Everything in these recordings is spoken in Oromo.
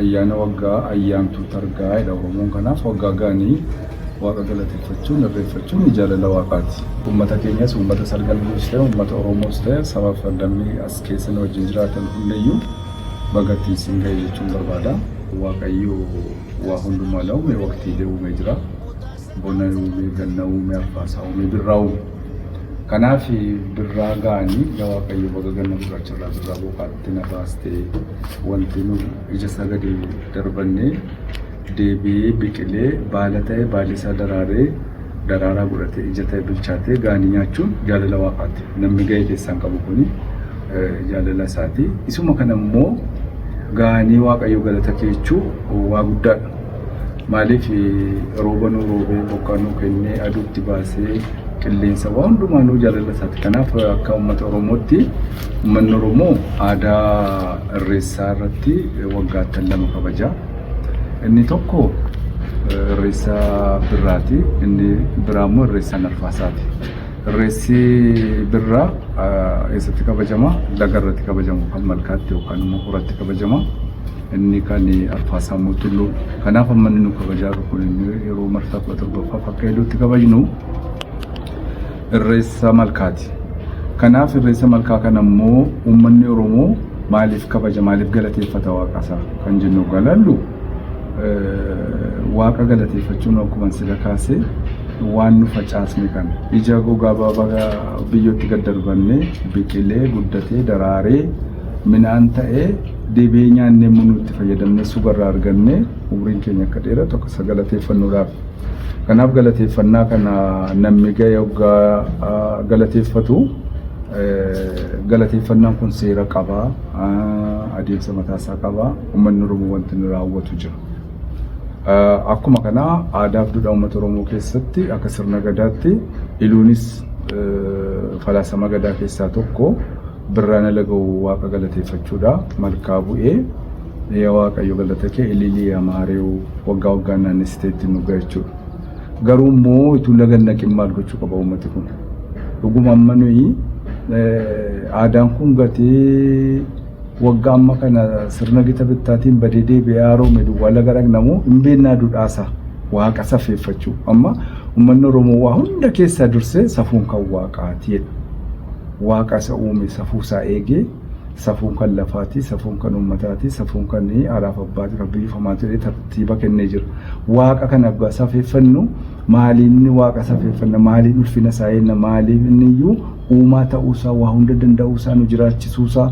ayyaana waggaa ayyaantuu targaa jedha Oromoon. Kanaaf waggaa gaanii waaqa galateeffachuun irreeffachuun jaalala waaqaati. Uummata keenyas uummata sargalbuus ta'e uummata Oromoos ta'e saba fardamii as keessa wajjin jiraatan hundayyuu bagattiin siin ga'e jechuun barbaada. Waaqayyo waa hundumaa uume waqtiilee uume jira. Bona uume, ganna uume, arfaasaa uume, birraa uume. Kanaaf birraa gaanii yaa Waaqayyo baga ganna gurraacharraa birraa booqaatti na baastee wanti nu ija sagadee darbannee deebi'ee biqilee baala ta'e baalli isaa daraaraa godhatee ija ta'e bilchaatee gaanii nyaachuun jaalala waaqaati. Namni ga'ee keessaan qabu kuni jaalala isaati. Isuma kana immoo gaanii Waaqayyo galata keechuu waa guddaadha. Maaliif rooba nuu roobee bokkaa nuu kennee aduutti baasee qilleensa waan hundumaa nuu jaalala isaati. Kanaaf akka uummata Oromootti uummanni Oromoo aadaa irreessaa irratti waggaattan 2 kabaja. Inni tokko irreessa birraati, inni biraa immoo irreessa arfaasaati. Irreessi birraa eessatti kabajama? Laga irratti kabajamu kan malkaatti yookaan immoo horatti kabajama. Inni kan arfaasaa immoo tulluu. Kanaaf amma inni nu kabajaa jiru kun yeroo marsaa 17ffaa akka hedduutti kabajnu irreessa malkaati. Kanaaf irreessa malkaa kana immoo uummanni Oromoo maaliif kabaja, maaliif galateeffata waaqasaa kan jennu galallu waaqa galateeffachuun akkuma sila kaasee waan nu facaasne kan ija gogaa baabaa biyyootti gad darbannee biqilee guddatee daraaree midhaan ta'ee deebi'ee nyaannee nuti fayyadamnee sugarraa argannee umriin keenya akka dheeratu akka galateeffannuudhaaf. Kanaaf galateeffannaa kana namni ga'ee waggaa galateeffatu galateeffannaan kun seera qabaa, adeemsa mataasaa qabaa, uummanni Oromoo wanti nu raawwatu jira. Akkuma kana aadaa fi duudhaa uummata Oromoo keessatti akka sirna gadaatti iluunis falaasama gadaa keessaa tokko birraan ala ga'u waaqa galateeffachuudha. Malkaa bu'ee yaa Waaqayyo galata kee ililii amaareewu waggaa waggaan naannessiteetti nu ga'a jechuudha. Garuu immoo ituu laga naqin maal gochuu qaba uummati kun? Dhuguma amma nuyi aadaan kun gatee waggaa amma kana sirna gita bittaatiin badee deebi'ee haaromee duwwaa laga dhaqnamu hin beennaa duudhaasa waaqa safeeffachuu. Amma uummanni Oromoo waa hunda keessaa dursee safuun kan waaqaati. Waaqa isa uume safuusaa eegee safuun kan lafaati, safuun kan uummataati, safuun kan haadhaaf abbaati kan biyyifamaa ta'ee tartiiba kennee jira. Waaqa kana safeeffannu maaliin waaqa safeeffanna, maaliin ulfina isaa eenna, maaliin inni iyyuu uumaa ta'uusaa, waa hunda danda'uusaa, nu jiraachisuusaa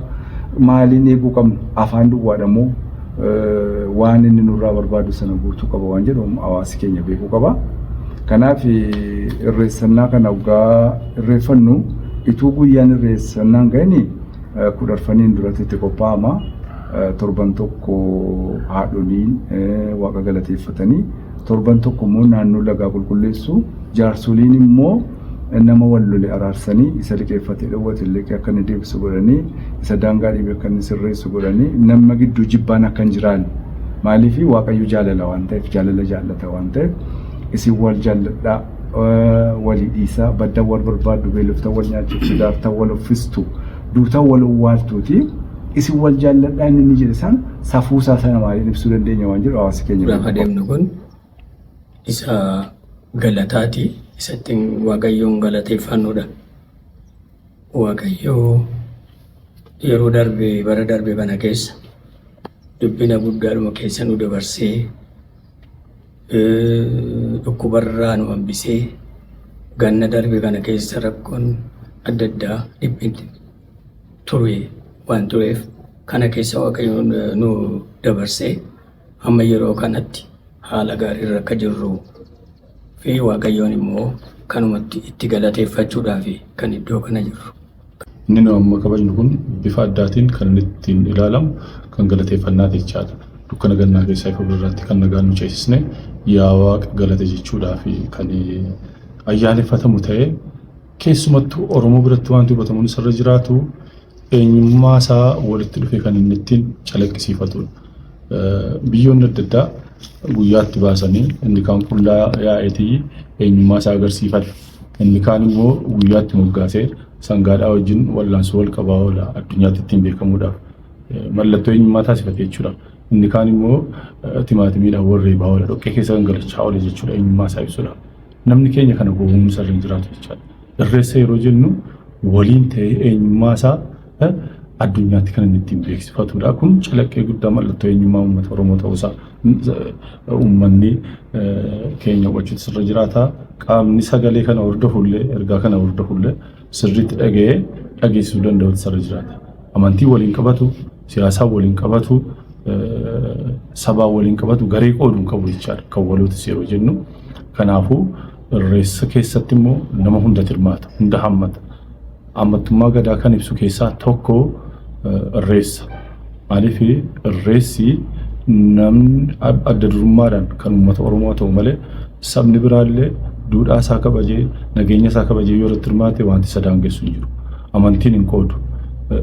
maaliin eeguu qabnu? Afaan duwwaadha moo waan inni nurraa barbaadu sana guutuu qaba waan jedhu hawaasi keenya beekuu qaba. Kanaaf irreessannaa kana waggaa irreeffannu ituu guyyaan irreessannaan ga'anii 10 duratti itti qophaa'ama. Torban tokko haadholiin waaqa galateeffatanii, torban tokko immoo naannoo lagaa qulqulleessu, jaarsoliin immoo nama wal lole araarsanii isa liqeeffatee dhawwate liqee akka inni deebisu godhanii, isa daangaa dhiibee akka inni sirreessu godhanii, nama gidduu jibbaan akka hin jiraanne. Maaliif Waaqayyo jaalala waan ta'eef, jaalala jaallata waan ta'eef isin wal jaalladhaa, walii dhiisaa, badda wal barbaaddu, beelofta wal nyaachiftu, daarta wal uffistu, duuta wal uwwaaltuuti. Isin wal jaalladhaa inni jedhe san safuusaa sana maaliin ibsuu dandeenya waan jedhu hawaasi keenya. Gaafa deemnu kun isa galataati. Isattiin Waaqayyoon galateeffannuudha. Waaqayyoo yeroo darbe bara darbe kana keessa dubbina guddaadhuma keessa nu dabarsee dhukkubarraa nu hambisee ganna darbe kana keessa rakkoon adda addaa dhiphinti ture waan tureef kana keessa Waaqayyoon nu dabarsee amma yeroo kanatti haala gaariirra akka jirru fi Waaqayyoon immoo kanumatti itti galateeffachuudhaaf kan iddoo kana jirru. Inni nu amma kabajnu kun bifa addaatiin kan ittiin ilaalamu kan galateeffannaa jechaadha. Dukkana gannaa keessaa ifa birraatti kan nagaan nu ceesisne yaa Waaqa galata jechuudhaaf kan ayyaaneffatamu ta'ee keessumattuu Oromoo biratti waan hubatamuun isarra jiraatu eenyummaa isaa walitti dhufee kan inni ittiin calaqqisiifatudha. Biyyoonni adda addaa guyyaatti baasanii inni kaan qullaa yaa'eetii eenyummaa isaa agarsiifata. Inni kaan immoo guyyaatti moggaasee sangaadhaa wajjin wallaansoo wal qabaa oola addunyaatti ittiin beekamuudhaaf mallattoo eenyummaa taasifate jechuudha. inni kaan immoo timaatimiidhaan warri baawala dhoqqee keessa gangalachaa oole jechuudha eenyummaa isaa ibsuudha. Namni keenya kana gowwoomsa irra hin jiraatu jechaadha. Irreessa yeroo jennu waliin ta'ee eenyummaa isaa addunyaatti kan inni ittiin beeksifatudha. Kun calaqqee guddaa mallattoo eenyummaa uummata Oromoo ta'uusaa uummanni keenya hubachuutu irra jiraata. Qaamni sagalee kana hordofullee ergaa kana hordofullee sirriitti dhageessisuu danda'utu irra jiraata. Amantii waliin qabatu, siyaasaa waliin qabatu, sabaa waliin qabatu garee qooduun qabu jechaadha. Kan walootis yeroo jennu kanaafuu irreessa keessatti immoo nama hunda tirmaata, hunda hammata. Ammattummaa gadaa kan ibsu keessaa tokko irreessa. Maaliif irreessi namni adda durummaadhaan kan uummata Oromoo ta'u malee sabni biraallee duudhaa isaa kabajee nageenya isaa kabajee yoo irratti hirmaate wanti isa daangessu hin jiru. Amantiin hin qoodu,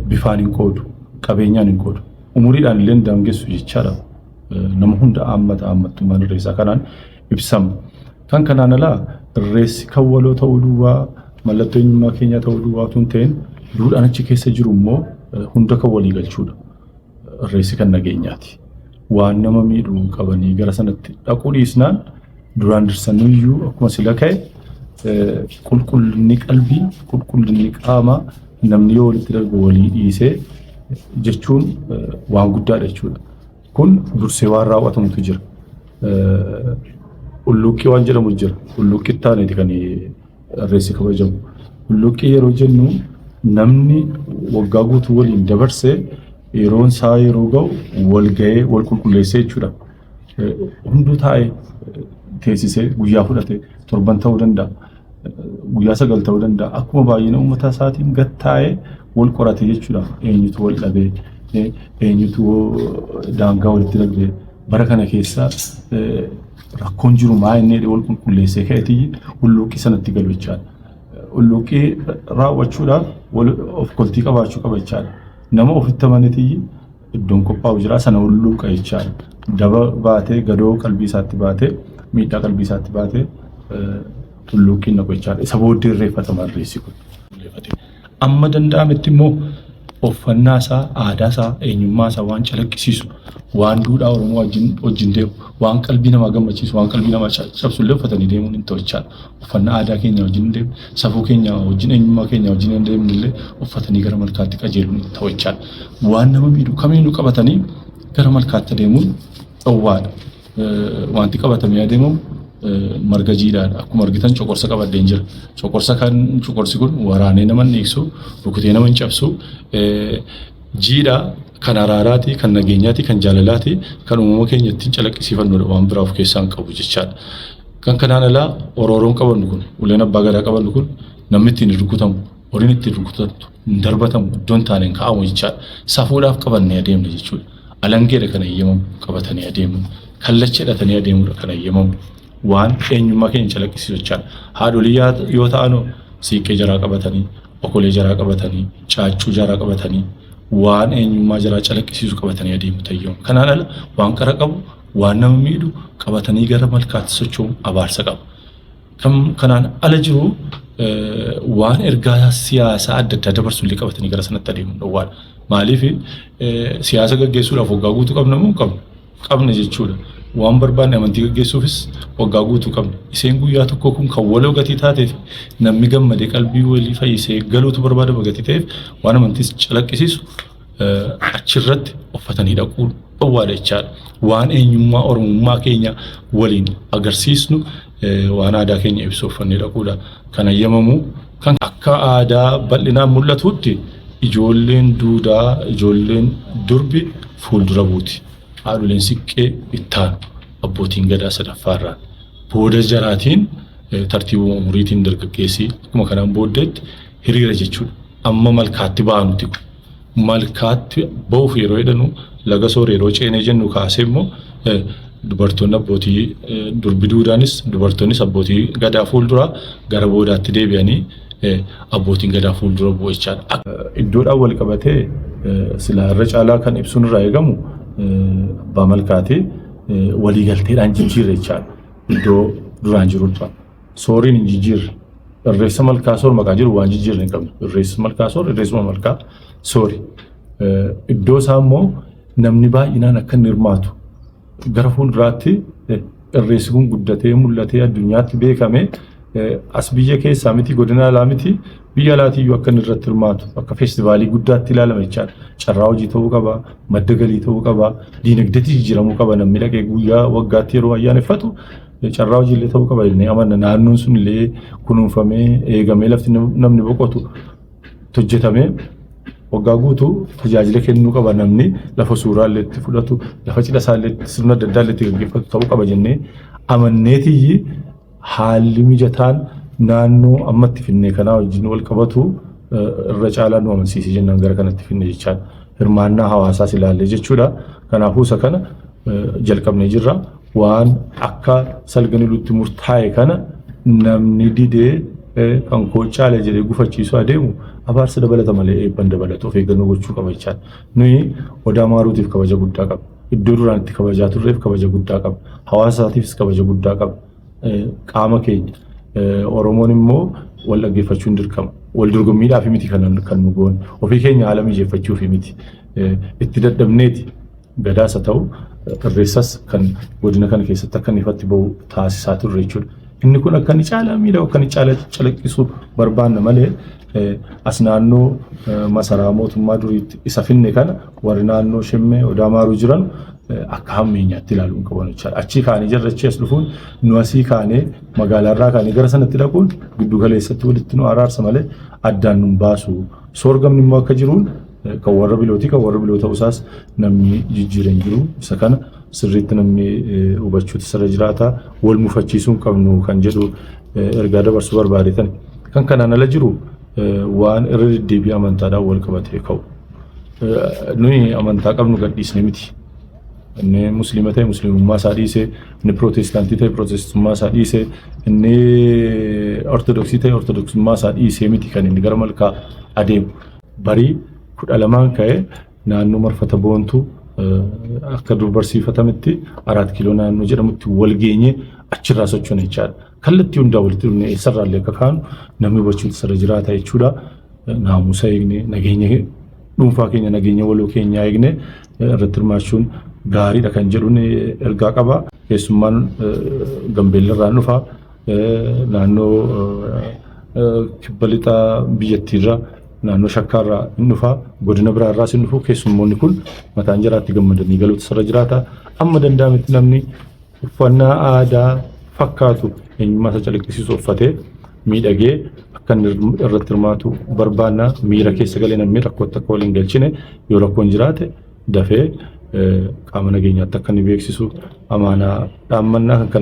bifaan hin qoodu, qabeenyaan hin qoodu, umuriidhaan illee hin daangessu jechaadha. Nama hunda ammattummaan irreessaa kanaan ibsama. Kan kanaan alaa irreessi kan waloo ta'uu duwwaa mallattoo eenyummaa keenyaa ta'uu duwwaa tun ta'een duudhaan achi keessa jiru immoo hunda kan walii galchuudha. Irreessi kan nageenyaati. Waan nama miidhuu qabanii gara sanatti dhaquu dhiisnaan duraan dursaniyyuu akkuma sila ka'e qulqullinni qalbii, qulqullinni qaamaa namni yoo walitti darbu walii dhiisee jechuun waan guddaadha jechuudha. Kun dursee waan raawwatamutu jira. Ulluuqqii waan jedhamu jira. Ulluuqqii taaneeti kan irreessi kabajamu. Ulluuqqii yeroo jennu namni waggaa guutuu waliin dabarsee yeroon isaa yeroo ga'u wal ga'ee wal qulqulleessee jechuudha. Hunduu taa'ee teessisee guyyaa fudhate torban ta'uu danda'a. Guyyaa 9 ta'uu danda'a. Akkuma baay'ina uummata isaatiin gattaa'ee wal qorate jechuudha. Eenyutu wal dhabee, eenyutu daangaa walitti darbee bara kana keessa rakkoon jiru maa inni wal qulqulleessee ka'eetii ulluuqqii sanatti galu jechaadha. Ulluuqqii raawwachuudhaaf of koltii qabaachuu qaba jechaadha. Nama ofitti amaneetii iddoon qophaa'u jira sana ulluuqa jechaadha. Daba baatee gadoo qalbii isaatti baatee miidhaa qalbii isaatti baatee ulluuqqiin naqu jechaadha. Isa booddee irreeffatama irreessi kun. Amma danda'ametti immoo uffannaa isaa, aadaa isaa, eenyummaa isaa waan calaqqisiisu, waan duudhaa Oromoo wajjin deemu, waan qalbii namaa gammachiisu, waan qalbii namaa cabsullee uffatanii deemuun hin ta'u jechaadha. Uffannaa aadaa keenya wajjin deemu, safuu keenya wajjin, eenyummaa keenya wajjin deemnullee uffatanii gara malkaatti qajeeluun hin ta'u jechaadha. Waan nama miidhu kamiinuu qabatanii gara malkaatti deemuun dhowwaadha. Wanti qabatamee adeemamu marga jiidhaadha. Akkuma argitan coqorsa qabadheen jira. Coqorsi kun waraanee nama hin dhiigsu, rukutee nama hin cabsu, jiidhaa kan araaraati, kan nageenyaati, kan jaalalaati, kan uumama keenya ittiin calaqqisiifannudha waan biraa of keessaa hin qabu jechaadha. Kan kanaan alaa orooroon qabannu kun, uleen abbaa gadaa qabannu kun namni ittiin rukutamu, horiin ittiin rukutamtu, hin darbatamu, iddoon taanee hin kaa'amu jechaadha. Safuudhaaf qabannee adeemna jechuudha. Alangeedha kan eeyyamamu qabatanii adeemu, kallacha hidhatanii adeemudha kan eeyyamamu. Waan eenyummaa keenya calaqqisiisu jechaadha. Haadholii yoo ta'an siiqqee jaraa qabatanii, okolee jaraa qabatanii, caaccuu jaraa qabatanii, waan eenyummaa jaraa calaqqisiisu qabatanii adeemu ta'eyyuu. Kanaan ala waan qara qabu, waan nama miidhu qabatanii gara malkaatti socho'uun abaarsa qaba. Kanaan ala jiru waan ergaa siyaasaa adda addaa dabarsullee qabatanii gara sanatti adeemuun dhowwaadha. Maaliif siyaasa gaggeessuudhaaf waggaa guutuu qabna moo qabna jechuudha. Waan barbaanne amantii gaggeessuufis waggaa guutuu qabna. Iseen guyyaa tokko kun kan waloo gatii taateef namni gammadee qalbii walii fayyisee galuutu barbaadama gatii ta'eef waan amantiis calaqqisiisu achirratti uffatanii dhaquun dhowwaadha jechaadha. Waan eenyummaa Oromummaa keenya waliin agarsiisnu waan aadaa keenya ibsu uffannee dhaquudha. Kan eeyyamamu kan akka aadaa bal'inaan mul'atutti ijoolleen duudaa, ijoolleen durbi fuuldura buuti. Haadholeen siiqqee ittaanu abbootiin gadaa sadaffaarraan booda jaraatiin tartiibuma umuriitiin dargaggeessii akkuma kanaan booddeetti hiriira jechuudha. Amma malkaatti ba'anuti kun malkaatti ba'uuf yeroo jedhanu laga soor yeroo ceenee jennu kaasee immoo dubartoonni abbootii durbi duudaanis dubartoonnis abbootii gadaa fuulduraa gara boodaatti deebi'anii abbootiin gadaa fuuldura bu'u jechaadha. Iddoodhaan wal qabatee silaa irra caalaa kan ibsuun irraa eegamu abbaa malkaatee waliigalteedhaan jijjiirre jechaadha. Iddoo duraan jirudha. Sooriin hin jijjiirre. Irreessa malkaa soor maqaa jiru waan jijjiirre hin qabnu. Irreessa malkaa soor, irreessuma malkaa soori. Iddoo isaa immoo namni baay'inaan akka inni hirmaatu gara fuulduraatti irreessi kun guddatee mul'atee addunyaatti beekame as biyya keessaa miti godina alaa miti biyya alaatiyyuu akka inni irratti hirmaatu akka feestivaalii guddaatti ilaalama jechaadha. Carraa hojii ta'uu qaba, madda galii ta'uu qaba, diinagdeetti jijjiiramuu qaba namni dhaqee guyyaa waggaatti yeroo ayyaaneffatu carraa hojiillee ta'uu qaba jennee amanna. Naannoon sun illee kunuunfamee eegamee lafti namni boqotu hojjetamee waggaa guutuu tajaajila kennuu qaba namni lafa suuraa illee itti fudhatu lafa cidha isaa illee sirna adda addaa illee itti gaggeeffatu ta'uu qaba jennee amanneetiyyi haalli mijataan naannoo ammatti finnee kanaa wajjin wal qabatu irra caalaa nu amansiise jennaan gara kanatti finne jechaan hirmaannaa hawaasaas ilaallee jechuudha. Kanaafuu isa kana jalqabnee jirra waan akka salganii lutti murtaa'e kana namni didee kan koo caale jedhee gufachiisuu adeemu abaarsa dabalata malee eebban dabalatu of eeggannoo gochuu qaba jechaan. Nuyi odaa maaruutiif kabaja guddaa qaba. Iddoo duraan itti kabajaa turreef kabaja guddaa qaba. Hawaasaatiifis kabaja guddaa qaba. Qaama keenya Oromoon immoo wal dhaggeeffachuun dirqama. Wal dorgommiidhaaf miti kan nu goon. Ofii keenya haala mijeeffachuuf miti. Itti dadhabneeti gadaasa ta'u irreessas kan godina kana keessatti akka inni ifatti bahu taasisaa turre jechuudha. Inni kun akka inni caalaa miidhagu akka inni caalaa calaqqisu barbaanna malee as naannoo masaraa mootummaa duriitti isa finne kana warri naannoo Shemmee Odaa Maaruu jiran akka hammeenyaatti ilaaluun qaban jechaadha. Achii kaanii jarrachi as dhufuun nu asii kaanee magaalaarraa kaanee gara sanatti dhaquun giddu galeessatti walitti nu araarsa malee addaan nu baasu. Soorgamni immoo akka jiruun kan warra bilooti kan warra biloo ta'uusaas namni jijjiiran jiru isa kana sirriitti namni hubachuutu sirra jiraata wal mufachiisuun qabnu kan jedhu ergaa dabarsuu barbaadetan kan kanaan ala jiru waan irra deddeebi'ee amantaadhaan wal qabatee ka'u. Nuyi amantaa qabnu gadhiisne miti. Inni musliima ta'e musliimummaa isaa dhiisee, inni pirootestaantii ta'e pirootestummaa isaa dhiisee, inni ortodoksii ta'e ortodoksummaa isaa dhiisee miti kan inni gara malkaa adeemu. Barii 12 ka'ee naannoo marfata boontuu akka dur barsiifatametti 4 kiiloo naannoo jedhamutti wal geenye achirraa sochoona jechaadha. Kallattii hundaa walitti dhufne eessarraallee akka kaanu namni hubachuutu sirra jiraata jechuudha. Naamusa eegne nageenya dhuunfaa keenya nageenya waloo keenyaa eegne irratti hirmaachuun gaariidha kan jedhuun ergaa qaba. Keessummaan Gambeellarraan dhufa naannoo kibba lixaa biyyattiirra naannoo Shakkaarraa hin dhufa godina biraarraas hin dhufu keessummoonni kun mataan jiraatti gammadanii galuutu sirra jiraata. Amma danda'ametti namni uffannaa aadaa fakkaatu eenyummaa isa calaqqisiisu uffatee miidhagee akka inni irratti hirmaatu barbaanna. Miira keessa galee namni rakkootti akka waliin galchine yoo rakkoon jiraate dafee qaama nageenyaatti akka inni beeksisu amaanaa dhaammannaa kan kana